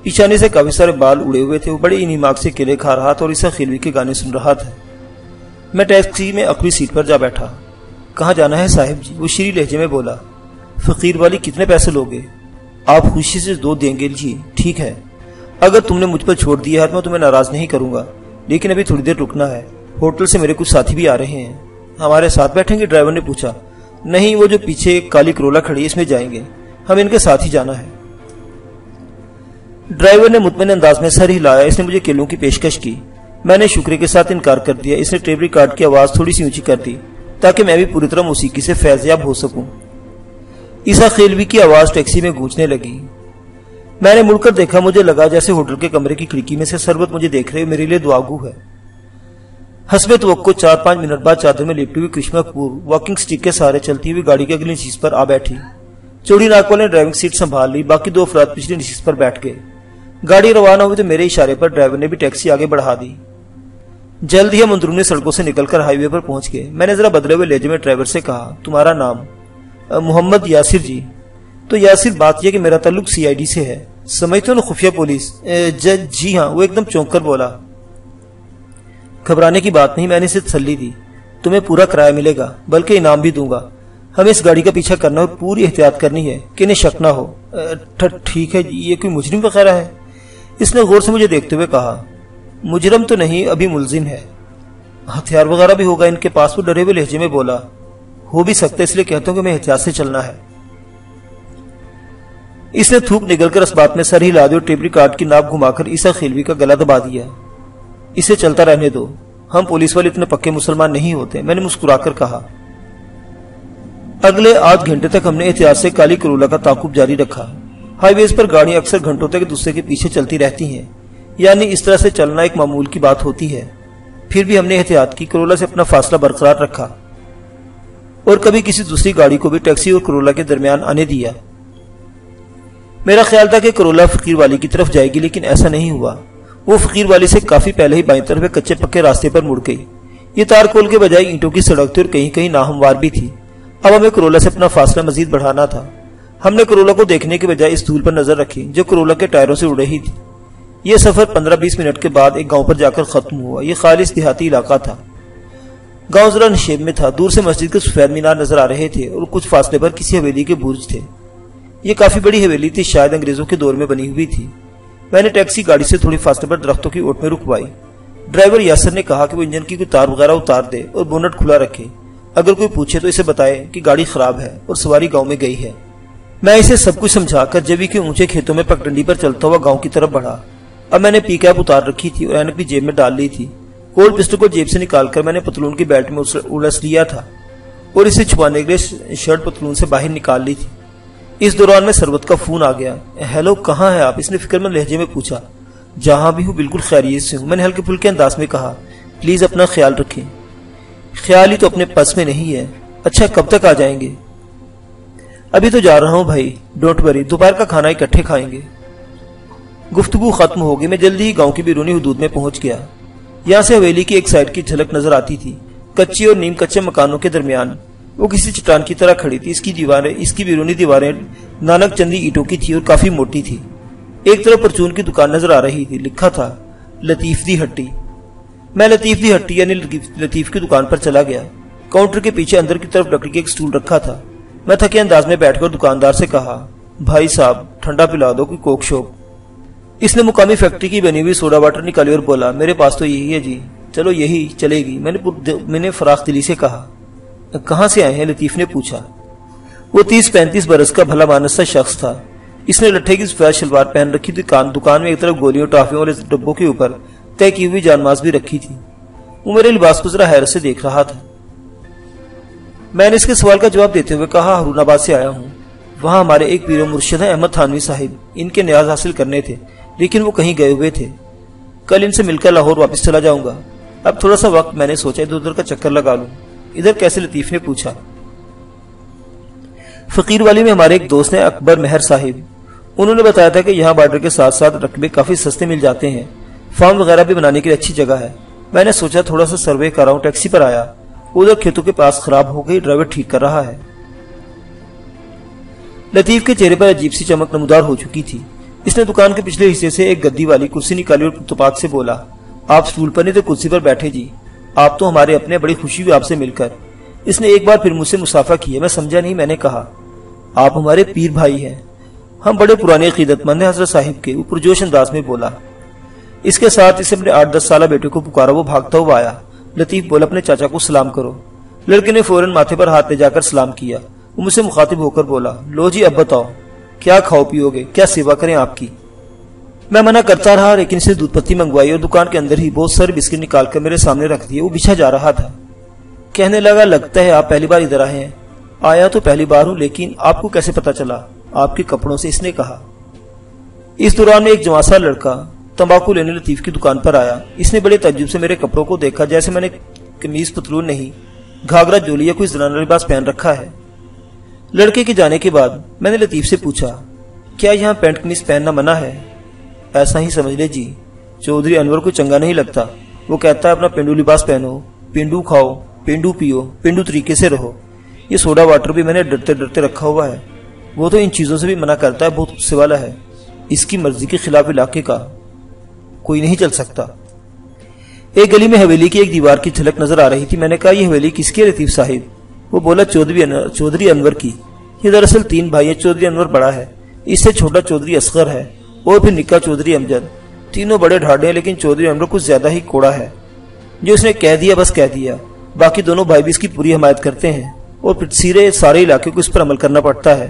پیچھانے سے کافی سارے بال اڑے ہوئے تھے۔ وہ بڑی انیماک سے کیلے کھا رہا تھا اور عیسیٰ خیلوی کے گانے سن رہا تھا۔ میں ٹیکسی میں اخری سیٹ پر جا بیٹھا۔ کہاں جانا ہے صاحب جی؟ وہ شیریں لہجے میں بولا۔ فقیر والی کتنے پیسے لوگے؟ آپ خوشی سے 2 دیں گے جی، ٹھیک ہے۔ اگر تم نے مجھ پر چھوڑ دیا ہے تو میں تمہیں ناراض نہیں کروں گا، لیکن ابھی تھوڑی دیر رکنا ہے۔ ہوٹل سے میرے کچھ ساتھی بھی آ رہے ہیں۔ ہمارے ساتھ بیٹھیں گے؟ ڈرائیور نے پوچھا۔ نہیں، وہ جو پیچھے ایک کالی کرولا کھڑی ہے اس میں جائیں گے، ہم ان کے ساتھ ہی جانا ہے۔ ڈرائیور نے مطمئن انداز میں سر ہلایا۔ اس نے مجھے کیلوں کی پیشکش کی۔ میں نے شکریہ کے ساتھ انکار کر دیا۔ اس نے ٹیپ ریکارڈ کی آواز تھوڑی سی اونچی کر دی تاکہ میں بھی پوری طرح موسیقی سے فیضیاب ہو سکوں۔ عیسیٰ خیلوی کی آواز ٹیکسی میں گونجنے لگی۔ میں نے مڑ کر دیکھا۔ مجھے لگا جیسے ہوٹل کے کمرے کی کھڑکی میں سے سربت مجھے دیکھ رہے، میرے لیے دعاگو ہے۔ حسب توقع 4-5 منٹ بعد چادر میں لپٹی ہوئی کرشمہ کپور واکنگ سٹک کے سہارے چلتی ہوئی گاڑی کی اگلی نشست پر آ بیٹھی۔ چوڑی ناک والے نے ڈرائیونگ سیٹ سنبھال لی۔ باقی 2 افراد پچھلی نشست پر بیٹھ گئے۔ گاڑی روانہ ہوئی تو میرے اشارے پر ڈرائیور نے بھی ٹیکسی آگے بڑھا دی۔ جلد ہی ہم اندرونی سڑکوں سے نکل کر ہائی وے پر پہنچ گئے۔ میں نے ذرا بدلے ہوئے لہجے میں ڈرائیور سے کہا، تمہارا نام؟ محمد یاسر جی۔ تو یاسر، بات یہ کہ میرا تعلق CID سے ہے، سمجھتے ہو نا، خفیہ پولیس۔ جی ہاں۔ وہ ایک دم چونک کر بولا۔ گھبرانے کی بات نہیں، میں نے اسے تسلی دی۔ تمہیں پورا کرایہ ملے گا، بلکہ انعام بھی دوں گا۔ ہمیں اس گاڑی کا پیچھا کرنا اور پوری احتیاط کرنی ہے کہ انہیں شک نہ ہو۔ ٹھیک ہے جی۔ یہ کوئی مجرم وغیرہ ہے؟ اس نے غور سے مجھے دیکھتے ہوئے کہا۔ مجرم تو نہیں، ابھی ملزم ہے۔ ہتھیار وغیرہ بھی ہوگا ان کے پاس؟ وہ ڈرے ہوئے لہجے میں بولا۔ ہو بھی سکتا ہے، اس لیے کہتا ہوں کہ میں احتیاط سے چلنا ہے۔ اس نے تھوک نگل کر اسباب میں سر ہلا دی اور ٹیبری کارڈ کی ناپ گھما کر عیسیٰ خیلوی کا گلا دبا دیا۔ اسے چلتا رہنے دو، ہم پولیس والے اتنے پکے مسلمان نہیں ہوتے، میں نے مسکرا کر کہا۔ اگلے آدھ گھنٹے تک ہم نے احتیاط سے کالی کرولا کا تعاقب جاری رکھا۔ ہائی ویز پر گاڑیاں اکثر گھنٹوں تک دوسرے کے پیچھے چلتی رہتی ہیں، یعنی اس طرح سے چلنا ایک معمول کی بات ہوتی ہے۔ پھر بھی ہم نے احتیاط کی، کرولا سے اپنا فاصلہ برقرار رکھا اور کبھی کسی دوسری گاڑی کو بھی ٹیکسی اور کرولا کے درمیان آنے دیا۔ میرا خیال تھا کہ کرولا فقیر والی کی طرف جائے گی، لیکن ایسا نہیں ہوا۔ وہ فقیر والی سے کافی پہلے ہی بائیں طرف کچے پکے راستے پر مڑ گئی۔ یہ تارکول کے بجائے اینٹوں کی سڑک تھی اور کہیں کہیں ناہموار بھی تھی۔ اب ہمیں کرولا سے اپنا فاصلہ مزید بڑھانا تھا۔ ہم نے کرولا کو دیکھنے کے بجائے اس دھول پر نظر رکھی جو کرولا کے ٹائروں سے اڑ رہی تھی۔ یہ سفر 15-20 منٹ کے بعد ایک گاؤں پر جا کر ختم ہوا۔ یہ خالص دیہاتی علاقہ تھا۔ گاؤں ذرا نشیب میں تھا، دور سے مسجد کے سفید مینار نظر آ رہے تھے اور کچھ فاصلے پر کسی حویلی کے برج تھے۔ یہ کافی بڑی حویلی تھی، شاید انگریزوں کے دور میں بنی ہوئی تھی۔ میں نے ٹیکسی گاڑی سے تھوڑی فاصلے پر درختوں کی اوٹ میں رکوائی۔ ڈرائیور یاسر نے کہا کہ وہ انجن کی کوئی تار وغیرہ اتار دے اور بونٹ کھلا رکھے، اگر کوئی پوچھے تو اسے بتائے کہ گاڑی خراب ہے اور سواری گاؤں میں گئی ہے۔ میں اسے سب کچھ سمجھا کر جبی کے اونچے کھیتوں میں پگڈنڈی پر چلتا ہوا گاؤں کی طرف بڑھا۔ اب میں نے پی کیپ اتار رکھی تھی اور اینک بھی جیب میں ڈال لی تھی۔ کولڈ پسٹل کو جیب سے نکال کر میں نے پتلون کی بیلٹ میں الجھ لیا تھا اور اسے چھپانے کے لیے شرٹ پتلون سے باہر نکال لی تھی۔ اس دوران میں سربت کا فون آ گیا۔ ہیلو، کہاں ہے آپ؟ اس نے فکر مند لہجے میں پوچھا۔ جہاں بھی ہوں بالکل خیریت سے ہوں، میں نے ہلکے پھلکے انداز میں کہا۔ پلیز اپنا خیال رکھیں۔ خیال ہی تو اپنے پس میں نہیں ہے۔ اچھا، کب تک آ جائیں گے؟ ابھی تو جا رہا ہوں بھائی، ڈونٹ وری، دوپہر کا کھانا اکٹھے کھائیں گے۔ گفتگو ختم ہو گئی۔ میں جلدی ہی گاؤں کی بیرونی حدود میں پہنچ گیا۔ یہاں سے حویلی کی ایک سائڈ کی جھلک نظر آتی تھی، کچی اور نیم کچے مکانوں کے درمیان۔ وہ کسی چٹان کی طرح کھڑی تھی۔ اس کی بیرونی دیواریں نانک چندی اینٹوں کی تھی اور کافی موٹی تھی۔ ایک طرف پرچون کی دکان نظر آ رہی تھی، لکھا تھا لطیف دی ہٹی۔ میں لطیف دی ہٹی یعنی لطیف کی دکان پر چلا گیا۔ کاؤنٹر کے پیچھے اندر کی طرف لکڑی کے ایک سٹول رکھا تھا۔ میں تھکے انداز میں بیٹھ کر دکاندار سے کہا، بھائی صاحب ٹھنڈا پلا دو، کوئی کوک شوپ۔ اس نے مقامی فیکٹری کی بنی ہوئی سوڈا واٹر نکالی اور بولا، میرے پاس تو یہی ہے جی۔ چلو یہی چلے گی، میں نے فراخ دلی سے کہا۔ کہاں سے آئے ہیں؟ لطیف نے پوچھا۔ وہ 30-35 برس کا بھلا مانس سا شخص تھا۔ اس نے لٹھے کی سفید شلوار پہن رکھی تھی۔ دکان میں ایک طرف گولیوں، ٹافیوں اور ڈبوں کے اوپر طے کی ہوئی جان ماز بھی رکھی تھی۔ وہ میرے لباس کو ذرا حیرت سے دیکھ رہا تھا۔ میں نے اس کے سوال کا جواب دیتے ہوئے کہا، ہارون آباد سے آیا ہوں۔ وہاں ہمارے ایک پیر و مرشد ہیں احمد تھانوی صاحب، ان کے نیاز حاصل کرنے تھے، لیکن وہ کہیں گئے ہوئے تھے۔ کل ان سے مل کر لاہور واپس چلا جاؤں گا۔ اب تھوڑا سا وقت میں نے سوچا ادھر ادھر کا چکر لگا لوں۔ ادھر کیسے؟ لطیف نے پوچھا۔ فقیر والی میں ہمارے ایک دوست ہیں اکبر مہر صاحب، انہوں نے بتایا تھا کہ یہاں بارڈر کے ساتھ ساتھ رقبے کافی سستے مل جاتے ہیں، فارم وغیرہ بھی بنانے کے لیے اچھی جگہ ہے۔ میں نے سوچا تھوڑا سا سروے کراؤں۔ ٹیکسی پر آیا، ادھر کھیتوں کے پاس خراب ہو گئی، ڈرائیور ٹھیک کر رہا ہے۔ لطیف کے چہرے پر عجیب سی چمک نمودار ہو چکی تھی۔ اس نے دکان کے پچھلے حصے سے ایک گدی والی کرسی نکالی اور اتفاق سے بولا، آپ سٹول پر نہیں تو کرسی پر بیٹھے جی، آپ تو ہمارے اپنے، بڑی خوشی ہوئی آپ سے مل کر۔ اس نے ایک بار پھر مجھ سے مسافہ کیا۔ میں سمجھا نہیں۔ میں نے کہا، آپ ہمارے پیر بھائی ہیں، ہم بڑے پرانے عقیدت مند ہیں حضرت صاحب کے۔ وہ پرجوش انداز میں بولا۔ اس کے ساتھ اسے اپنے 8-10 سالہ بیٹے کو پکارا۔ وہ بھاگتا ہوا آیا۔ لطیف بولا، اپنے چاچا کو سلام کرو۔ لڑکے نے فوراً ماتھے پر ہاتھ لے جا کر سلام کیا۔ وہ مجھ سے مخاطب ہو کر بولا، لو جی اب بتاؤ کیا کھاؤ پیو گے، کیا سیوا کریں آپ کی؟ میں منع کرتا رہا، لیکن اسے دودھ پتی منگوائی اور دکان کے اندر ہی بہت سارے بسکٹ نکال کر میرے سامنے رکھ دیے۔ وہ بچھا جا رہا تھا۔ کہنے لگا، لگتا ہے آپ پہلی بار ادھر آئے ہیں۔ آیا تو پہلی بار ہوں، لیکن آپ کو کیسے پتا چلا؟ آپ کے کپڑوں سے، اس نے کہا۔ اس دوران میں ایک جوان سا لڑکا تمباکو لینے لطیف کی دکان پر آیا۔ اس نے بڑے تعجب سے میرے کپڑوں کو دیکھا، جیسے میں نے قمیض پتلون نہیں، گھاگرا چولی یا کوئی زنانہ لباس پہن رکھا ہے۔ لڑکے کے جانے کے بعد میں نے لطیف سے پوچھا، کیا یہاں پینٹ قمیض پہننا منع ہے؟ ایسا ہی سمجھ لے جی، چودھری انور کو چنگا نہیں لگتا، وہ کہتا ہے اپنا پینڈو لباس پہنو، پینڈو کھاؤ، پینڈو پیو، پینڈو طریقے سے رہو۔ یہ سوڈا واٹر بھی میں نے ڈرتے ڈرتے رکھا ہوا ہے، وہ تو ان چیزوں سے بھی منع کرتا ہے، بہت غصے والا ہے، اس کی مرضی کے خلاف علاقے کا کوئی نہیں چل سکتا۔ ایک گلی میں حویلی کی ایک دیوار کی جھلک نظر آ رہی تھی۔ میں نے کہا، یہ حویلی کس کی ہے لطیف صاحب؟ وہ بولا، چودھری انور کی۔ یہ دراصل 3 بھائی ہیں، چودھری انور بڑا ہے، اس سے چھوٹا چودھری اصغر ہے، اور پھر نکا چودھری امجد۔ تینوں بڑے ڈھاڈے ہیں، لیکن چودھری انور کچھ زیادہ ہی کوڑا ہے۔ جو اس نے کہہ دیا بس کہہ دیا۔ باقی دونوں بھائی بھی اس کی پوری حمایت کرتے ہیں، اور پھر سارے علاقے کو اس پر عمل کرنا پڑتا ہے۔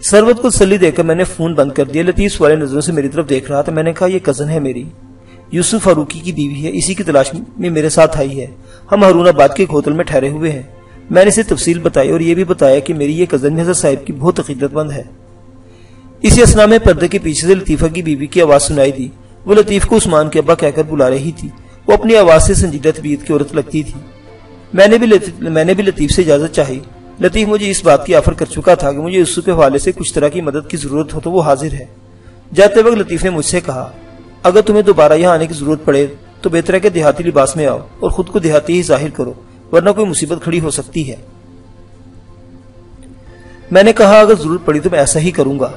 سرورت کو تسلی دے کر میں نے فون بند کر دیا۔ لطیف والے نظروں سے میری طرف دیکھ رہا تھا۔ میں نے کہا یہ کزن ہے میری، یوسف فاروقی کی بیوی ہے، اسی کی تلاش میں میرے ساتھ آئی ہے۔ ہم ہارون آباد کے ایک ہوٹل میں ٹھہرے ہوئے ہیں۔ میں نے اسے تفصیل بتائی اور یہ بھی بتایا کہ میری یہ کزن بھی حضرت صاحب کی بہت عقیدت مند ہے۔ اسی اثنا میں پردے کے پیچھے سے لطیفہ کی بیوی کی آواز سنائی دی۔ وہ لطیف کو عثمان کے ابا کہہ کر بلا رہی تھی۔ وہ اپنی آواز سے سنجیدہ طبیعت کی عورت لگتی تھی۔ میں نے بھی لطیف سے اجازت چاہی۔ لطیف مجھے اس بات کی آفر کر چکا تھا کہ مجھے یوسف کے حوالے سے کچھ طرح کی مدد کی ضرورت ہو تو وہ حاضر ہے۔ جاتے وقت لطیف نے مجھ سے کہا اگر تمہیں دوبارہ یہاں آنے کی ضرورت پڑے تو بہتر ہے کہ دیہاتی لباس میں آؤ اور خود کو دیہاتی ہی ظاہر کرو، ورنہ کوئی مصیبت کھڑی ہو سکتی ہے۔ میں نے کہا اگر ضرورت پڑی تو میں ایسا ہی کروں گا۔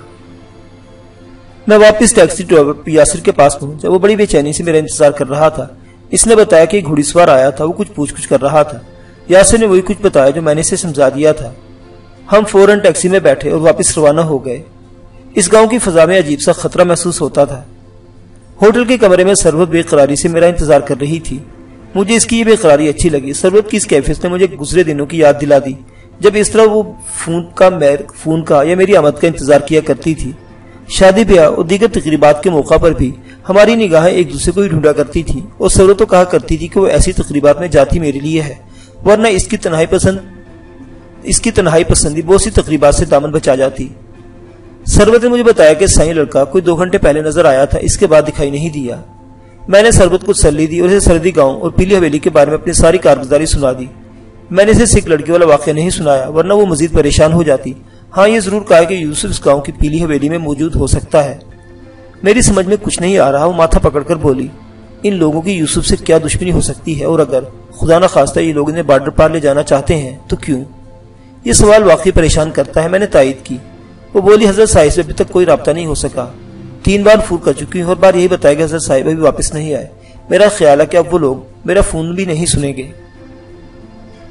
میں واپس ٹیکسی ڈرائیور یاسر کے پاس پہنچا۔ وہ بڑی بے چینی سے میرا انتظار کر رہا تھا۔ اس نے بتایا کہ ایک گھوڑی سوار آیا تھا، وہ کچھ پوچھ کر رہا تھا۔ یاسر نے وہی کچھ بتایا جو میں نے اسے سمجھا دیا تھا۔ ہم فوراً ٹیکسی میں بیٹھے اور واپس روانہ ہو گئے۔ اس گاؤں کی فضا میں عجیب سا خطرہ محسوس ہوتا تھا۔ ہوٹل کے کمرے میں سرورت بے قراری سے میرا انتظار کر رہی تھی۔ مجھے اس کی یہ بے قراری اچھی لگی۔ سرورت کی اس کیفیت نے مجھے گزرے دنوں کی یاد دلا دی جب اس طرح وہ فون کا یا میری آمد کا انتظار کیا کرتی تھی۔ شادی بیاہ اور دیگر تقریبات کے موقع پر بھی ہماری نگاہیں ایک دوسرے کو ہی ڈھونڈا کرتی تھی اور سرورت تو کہا کرتی تھی کہ وہ ایسی تقریبات میں جاتی میرے لیے ہے، ورنہ اس کی تنہائی پسندی بہت سی تقریبات سے دامن بچا جاتی۔ سرورت نے مجھے بتایا کہ سائیں لڑکا کوئی 2 گھنٹے پہلے نظر آیا تھا، اس کے بعد دکھائی نہیں دیا۔ میں نے سرورت کو تسلی دی اور اسے سردی گاؤں اور پیلی حویلی کے بارے میں اپنی ساری کارگزاری سنا دی۔ میں نے اسے سکھ لڑکی والا واقعہ نہیں سنایا ورنہ وہ مزید پریشان ہو جاتی۔ ہاں یہ ضرور کہا کہ یوسف اس گاؤں کی پیلی حویلی میں موجود ہو سکتا ہے۔ میری سمجھ میں کچھ نہیں آ رہا۔ وہ ماتھا پکڑ کر بولی ان لوگوں کی یوسف سے کیا دشمنی ہو سکتی ہے، اور اگر خدا نہ خواستہ یہ لوگ انہیں بارڈر پار لے جانا چاہتے ہیں تو کیوں؟ یہ سوال واقعی پریشان کرتا ہے۔ میں نے تائید کی۔ وہ بولی حضرت صاحب سے ابھی تک کوئی رابطہ نہیں ہو سکا۔ 3 بار فون کر چکی ہوں، ہر بار یہی بتایا کہ حضرت صاحب ابھی واپس نہیں آئے۔ میرا خیال ہے کہ اب وہ لوگ میرا فون بھی نہیں سنیں گے۔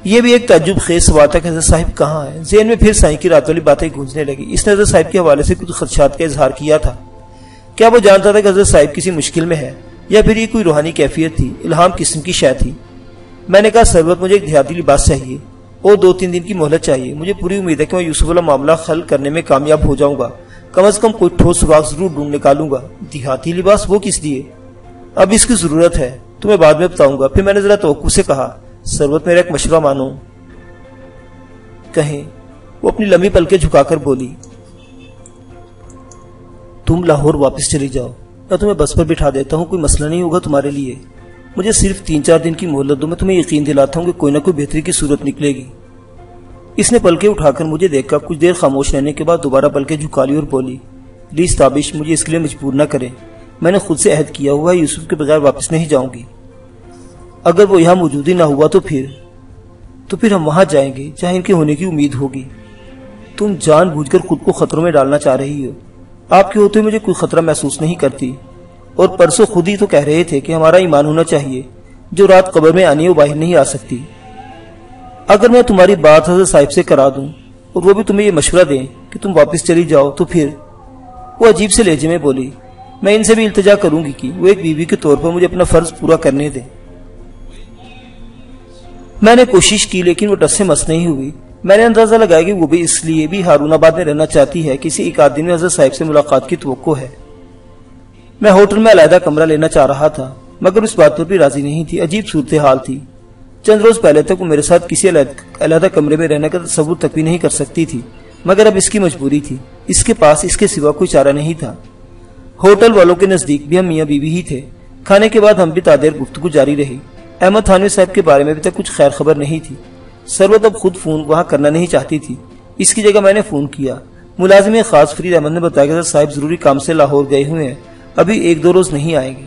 یہ بھی ایک تعجب خیز سوال تھا کہ حضرت صاحب کہاں ہے۔ ذہن میں پھر سائیں کی رات والی باتیں گونجنے لگی۔ اس نے حضرت صاحب کے حوالے سے کچھ خدشات کا اظہار کیا تھا۔ کیا وہ جانتا تھا کہ حضرت صاحب کسی مشکل میں ہے، یا پھر یہ کوئی روحانی کیفیت تھی، الہام قسم کی شے تھی؟ میں نے کہا سرورت مجھے ایک دیہاتی لباس چاہیے اور 2-3 دن کی مہلت چاہیے۔ مجھے پوری امید ہے کہ میں یوسف والا معاملہ حل کرنے میں کامیاب ہو جاؤں گا۔ کم از کم کوئی ٹھوس سراغ ضرور ڈھونڈ نکالوں گا۔ دیہاتی لباس وہ کس لیے؟ اب اس کی ضرورت ہے، تمہیں بعد میں بتاؤں گا۔ پھر میں نے ذرا توقع سے کہا سرورت میرا ایک مشورہ مانو۔ کہیں؟ وہ اپنی لمبی پلکیں جھکا کر بولی تم لاہور واپس چلی جاؤ، میں تمہیں بس پر بٹھا دیتا ہوں، کوئی مسئلہ نہیں ہوگا تمہارے لیے۔ مجھے صرف 3-4 دن کی مہلت دو، میں تمہیں یقین دلاتا ہوں کہ کوئی نہ کوئی بہتری کی صورت نکلے گی۔ اس نے پلکیں اٹھا کر مجھے دیکھ کر کچھ دیر خاموش رہنے کے بعد دوبارہ پلکیں جھکا لی اور بولی پلیز تابش مجھے اس کے لیے مجبور نہ کرے، میں نے خود سے عہد کیا ہوا ہے یوسف کے بغیر واپس نہیں جاؤں گی۔ اگر وہ یہاں موجود ہی نہ ہوا تو پھر ہم وہاں جائیں گے جہاں ان کے ہونے کی امید ہوگی۔ تم جان بوجھ کر خود کو خطروں میں ڈالنا چاہ رہی ہو۔ آپ کے ہوتے ہوئے مجھے کوئی خطرہ محسوس نہیں کرتی، اور پرسوں خود ہی تو کہہ رہے تھے کہ ہمارا ایمان ہونا چاہیے، جو رات قبر میں آنی ہے وہ باہر نہیں آ سکتی۔ اگر میں تمہاری بات حضرت صاحب سے کرا دوں اور وہ بھی تمہیں یہ مشورہ دیں کہ تم واپس چلی جاؤ تو پھر؟ وہ عجیب سے لہجے میں بولی میں ان سے بھی التجا کروں گی کہ وہ ایک بیوی کے طور پر مجھے اپنا فرض پورا کرنے دیں۔ میں نے کوشش کی لیکن وہ ٹس سے مس نہیں ہوئی۔ میں نے اندازہ لگایا کہ وہ بھی اس لیے بھی ہارون آباد میں رہنا چاہتی ہے، کسی ایک آدھ دن میں حضرت صاحب سے ملاقات کی توقع ہے۔ میں ہوٹل میں علیحدہ کمرہ لینا چاہ رہا تھا مگر اس بات پر بھی راضی نہیں تھی۔ عجیب صورتحال تھی۔ چند روز پہلے تک وہ میرے ساتھ کسی علیحدہ کمرے میں رہنے کا تصور تک بھی نہیں کر سکتی تھی، مگر اب اس کی مجبوری تھی۔ اس کے پاس اس کے سوا کوئی چارہ نہیں تھا۔ ہوٹل والوں کے نزدیک بھی ہم میاں بیوی ہی تھے۔ کھانے کے بعد ہم بھی تادیر گفتگو جاری رہی۔ احمد تھانوی صاحب کے بارے میں ابھی تک کچھ خیر خبر نہیں تھی۔ سرورت اب خود فون وہاں کرنا نہیں چاہتی تھی، اس کی جگہ میں نے فون کیا۔ ملازم خاص فرید احمد نے بتایا کہ صاحب ضروری کام سے لاہور گئے ہوئے ہیں، ابھی 1-2 روز نہیں آئیں گے۔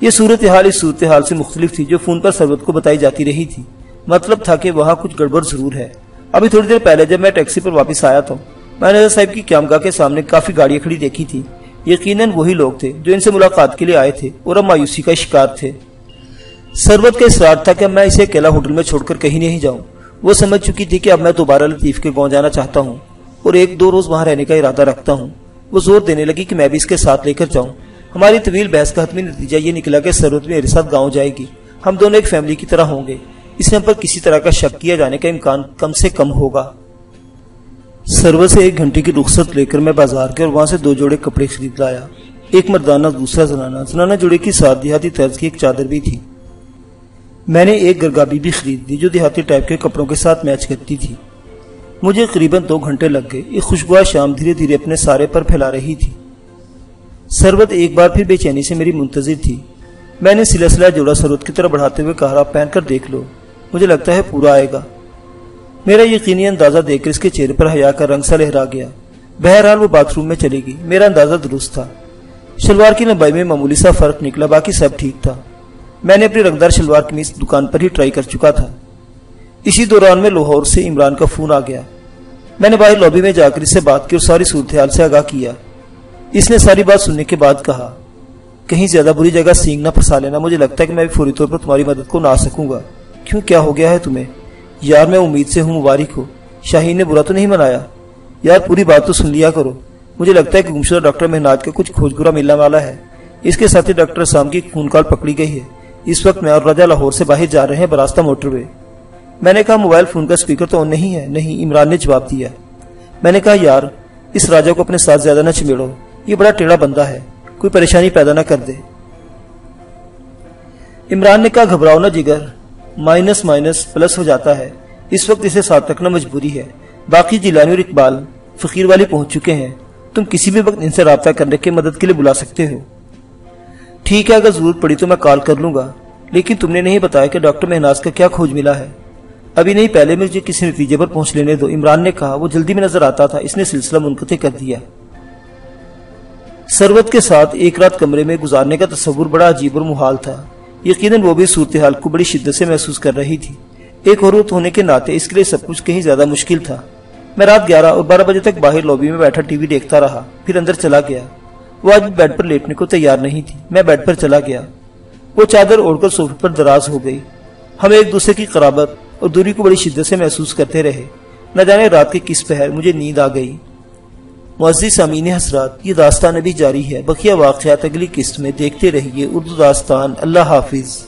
یہ صورتحال اس صورتحال سے مختلف تھی جو فون پر سرورت کو بتائی جاتی رہی تھی۔ مطلب تھا کہ وہاں کچھ گڑبڑ ضرور ہے۔ ابھی تھوڑی دیر پہلے جب میں ٹیکسی پر واپس آیا تھا میں نے حضرت صاحب کی قیامگاہ کے سامنے کافی گاڑیاں کھڑی دیکھی تھی۔ یقیناً وہی لوگ تھے جو ان سے ملاقات کے لیے آئے تھے اور اب مایوسی کا شکار تھے۔ سرورت کا اصرار تھا کہ میں اسے اکیلا ہوٹل میں چھوڑ کر کہیں نہیں جاؤں۔ وہ سمجھ چکی تھی کہ اب میں دوبارہ لطیف کے گاؤں جانا چاہتا ہوں اور 1-2 روز وہاں رہنے کا ارادہ رکھتا ہوں۔ وہ زور دینے لگی کہ میں بھی اس کے ساتھ لے کر جاؤں۔ ہماری طویل بحث کا حتمی نتیجہ یہ نکلا کہ سرورت میرے ساتھ گاؤں جائے گی۔ ہم دونوں ایک فیملی کی طرح ہوں گے۔ اس میں ہم پر کسی طرح کا شک کیا جانے کا امکان کم سے کم ہوگا۔ سرور سے 1 گھنٹے کی رخصت لے کر میں بازار گیا اور وہاں سے 2 جوڑے کپڑے خرید لایا، ایک مردانہ دوسرا زنانہ جوڑے کی ساتھ دیہاتی طرز کی ایک چادر بھی تھی۔ میں نے ایک گرگابی بھی خرید لی جو دیہاتی ٹائپ کے کپڑوں کے ساتھ میچ کرتی تھی۔ مجھے قریباً 2 گھنٹے لگ گئے۔ ایک خوشبوار شام دھیرے دھیرے اپنے سارے پر پھیلا رہی تھی۔ سربت ایک بار پھر بے چینی سے میری منتظر تھی۔ میں نے سلسلہ جوڑا سربت کی طرف بڑھاتے ہوئے کہا، پہن کر دیکھ لو، مجھے لگتا ہے پورا آئے گا۔ میرا یقینی اندازہ دیکھ کر اس کے چہرے پر حیا کا رنگ سا لہرا گیا۔ بہرحال وہ باتھ روم میں چلی گئی۔ میرا اندازہ درست تھا۔ شلوار کی لمبائی میں معمولی سا فرق نکلا، باقی سب ٹھیک تھا۔ میں نے اپنی رنگدار شلوار قمیص دکان پر ہی ٹرائی کر چکا تھا۔ اسی دوران میں لاہور سے عمران کا فون آ گیا۔ میں نے باہر لابی میں جا کر اس سے بات کی اور ساری صورتحال سے آگاہ کیا۔ اس نے ساری بات سننے کے بعد کہا، کہیں زیادہ بری جگہ سینگ نہ پھنسا لینا، مجھے لگتا ہے کہ میں بھی فوری طور پر تمہاری مدد کو نہ آ سکوں گا۔ کیوں، کیا ہو گیا ہے تمہیں؟ یار میں امید سے ہوں، مبارک ہو، شاہین نے برا تو نہیں منایا؟ یار پوری بات تو سن لیا کرو۔ مجھے لگتا ہے کہ گمشدہ ڈاکٹر مہناج کا کچھ کھوج گرا ملنے والا ہے۔ اس کے ساتھ ہی ڈاکٹر اسام کی خون کال پکڑی گئی ہے۔ اس وقت میں اور رجا لاہور سے باہر جا رہے ہیں براستہ موٹر وے۔ میں نے کہا، موبائل فون کا اسپیکر تو آن نہیں ہے؟ نہیں، عمران نے جواب دیا۔ میں نے کہا، یار اس راجا کو اپنے ساتھ زیادہ نہ چمیڑو، یہ بڑا ٹیڑھا بندہ ہے، کوئی پریشانی پیدا نہ کر دے۔ عمران نے کہا، گھبراؤ نہ جگر، مائنس مائنس پلس ہو جاتا ہے، اس وقت اسے ساتھ رکھنا مجبوری ہے۔ باقی جیلانی اور اقبال فقیر والی پہنچ چکے ہیں، تم کسی بھی وقت ان سے رابطہ کرنے کے مدد کے لیے بلا سکتے ہو۔ ٹھیک ہے، اگر ضرورت پڑی تو میں کال کر لوں گا، لیکن تم نے نہیں بتایا کہ ڈاکٹر مہناز کا کیا کھوج ملا ہے۔ ابھی نہیں، پہلے مجھے کسی نتیجے پر پہنچ لینے دو، عمران نے کہا۔ وہ جلدی میں نظر آتا تھا، اس نے سلسلہ منقطع کر دیا۔ سربت کے ساتھ ایک رات کمرے میں گزارنے کا تصور بڑا عجیب اور محال تھا۔ یقیناً وہ بھی صورتحال کو بڑی شدت سے محسوس کر رہی تھی۔ ایک عورت ہونے کے ناطے اس کے لیے سب کچھ کہیں زیادہ مشکل تھا۔ میں رات 11 اور 12 بجے تک باہر لابی میں بیٹھا ٹی وی دیکھتا رہا، پھر اندر چلا گیا۔ وہ آج بھی بیڈ پر لیٹنے کو تیار نہیں تھی۔ میں بیڈ پر چلا گیا۔ وہ چادر اوڑھ کر صوفے پر دراز ہو گئی۔ ہم ایک دوسرے کی قرابت اور دوری کو بڑی شدت سے محسوس کرتے رہے۔ نہ جانے رات کے کس پہر مجھے نیند آ گئی۔ معزز سامعین حضرات، یہ داستان ابھی جاری ہے، بقیہ واقعات اگلی قسط میں دیکھتے رہیے۔ اردو داستان۔ اللہ حافظ۔